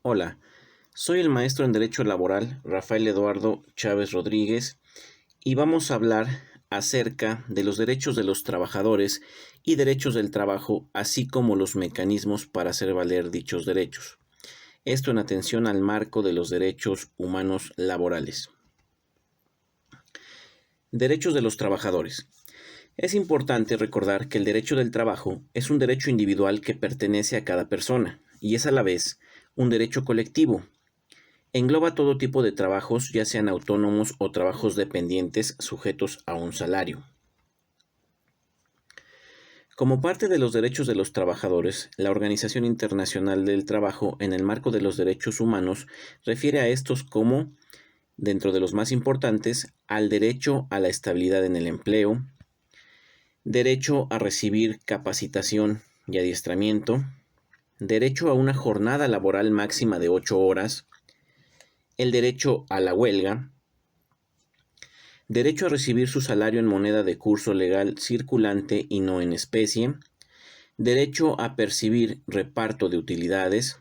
Hola, soy el maestro en Derecho Laboral, Rafael Eduardo Chávez Rodríguez, y vamos a hablar acerca de los derechos de los trabajadores y derechos del trabajo, así como los mecanismos para hacer valer dichos derechos. Esto en atención al marco de los derechos humanos laborales. Derechos de los trabajadores. Es importante recordar que el derecho del trabajo es un derecho individual que pertenece a cada persona y es a la vez un derecho colectivo. Engloba todo tipo de trabajos, ya sean autónomos o trabajos dependientes sujetos a un salario. Como parte de los derechos de los trabajadores, la Organización Internacional del Trabajo, en el marco de los derechos humanos, refiere a estos como, dentro de los más importantes, al derecho a la estabilidad en el empleo, derecho a recibir capacitación y adiestramiento, derecho a una jornada laboral máxima de 8 horas, el derecho a la huelga, derecho a recibir su salario en moneda de curso legal circulante y no en especie, derecho a percibir reparto de utilidades,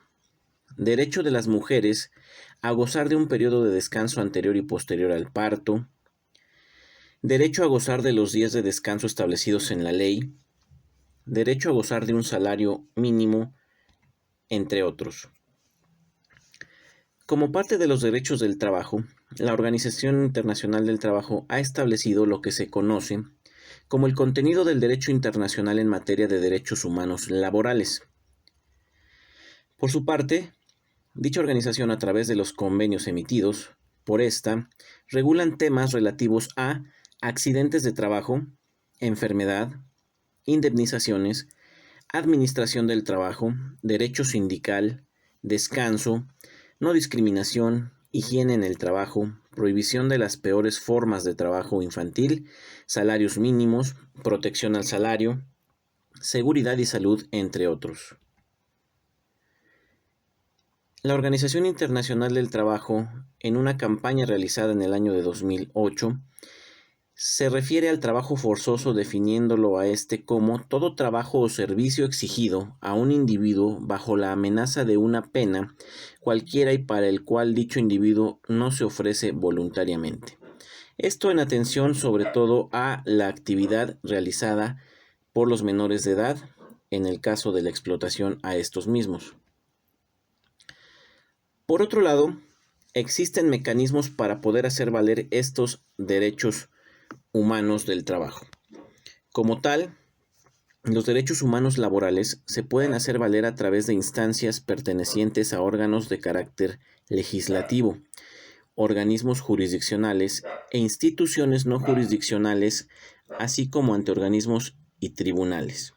derecho de las mujeres a gozar de un periodo de descanso anterior y posterior al parto, derecho a gozar de los días de descanso establecidos en la ley, derecho a gozar de un salario mínimo, entre otros. Como parte de los derechos del trabajo, la Organización Internacional del Trabajo ha establecido lo que se conoce como el contenido del derecho internacional en materia de derechos humanos laborales. Por su parte, dicha organización, a través de los convenios emitidos por esta, regulan temas relativos a accidentes de trabajo, enfermedad, indemnizaciones, administración del trabajo, derecho sindical, descanso, no discriminación, higiene en el trabajo, prohibición de las peores formas de trabajo infantil, salarios mínimos, protección al salario, seguridad y salud, entre otros. La Organización Internacional del Trabajo, en una campaña realizada en el año de 2008, se refiere al trabajo forzoso definiéndolo a este como todo trabajo o servicio exigido a un individuo bajo la amenaza de una pena cualquiera y para el cual dicho individuo no se ofrece voluntariamente. Esto en atención sobre todo a la actividad realizada por los menores de edad en el caso de la explotación a estos mismos. Por otro lado, existen mecanismos para poder hacer valer estos derechos humanos del trabajo. Como tal, los derechos humanos laborales se pueden hacer valer a través de instancias pertenecientes a órganos de carácter legislativo, organismos jurisdiccionales e instituciones no jurisdiccionales, así como ante organismos y tribunales.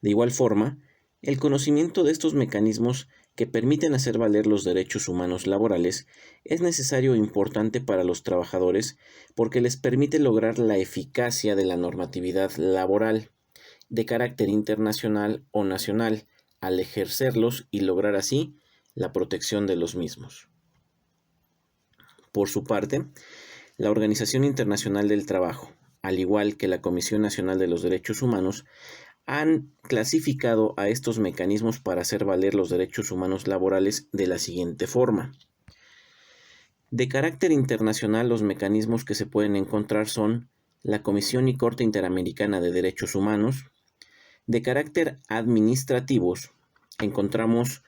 De igual forma, el conocimiento de estos mecanismos que permiten hacer valer los derechos humanos laborales es necesario e importante para los trabajadores porque les permite lograr la eficacia de la normatividad laboral de carácter internacional o nacional al ejercerlos y lograr así la protección de los mismos. Por su parte, la Organización Internacional del Trabajo, al igual que la Comisión Nacional de los Derechos Humanos, han clasificado a estos mecanismos para hacer valer los derechos humanos laborales de la siguiente forma. De carácter internacional, los mecanismos que se pueden encontrar son la Comisión y Corte Interamericana de Derechos Humanos. De carácter administrativos, encontramos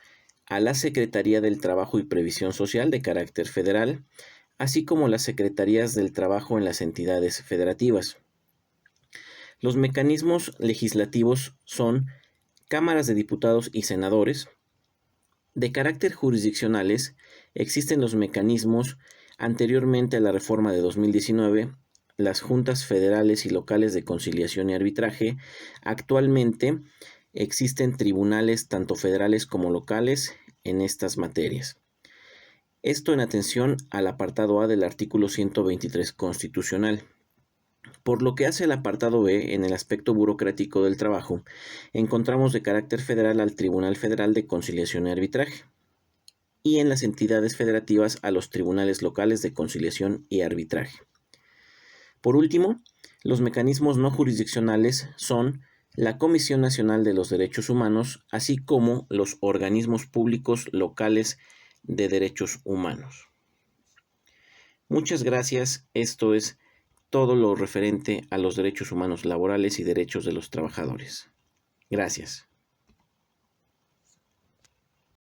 a la Secretaría del Trabajo y Previsión Social de carácter federal, así como las Secretarías del Trabajo en las entidades federativas. Los mecanismos legislativos son cámaras de diputados y senadores. De carácter jurisdiccionales, existen los mecanismos anteriormente a la reforma de 2019, las juntas federales y locales de conciliación y arbitraje. Actualmente existen tribunales tanto federales como locales en estas materias. Esto en atención al apartado A del artículo 123 constitucional. Por lo que hace al apartado B, en el aspecto burocrático del trabajo, encontramos de carácter federal al Tribunal Federal de Conciliación y Arbitraje, y en las entidades federativas a los tribunales locales de conciliación y arbitraje. Por último, los mecanismos no jurisdiccionales son la Comisión Nacional de los Derechos Humanos, así como los organismos públicos locales de derechos humanos. Muchas gracias. Esto es todo lo referente a los derechos humanos laborales y derechos de los trabajadores. Gracias.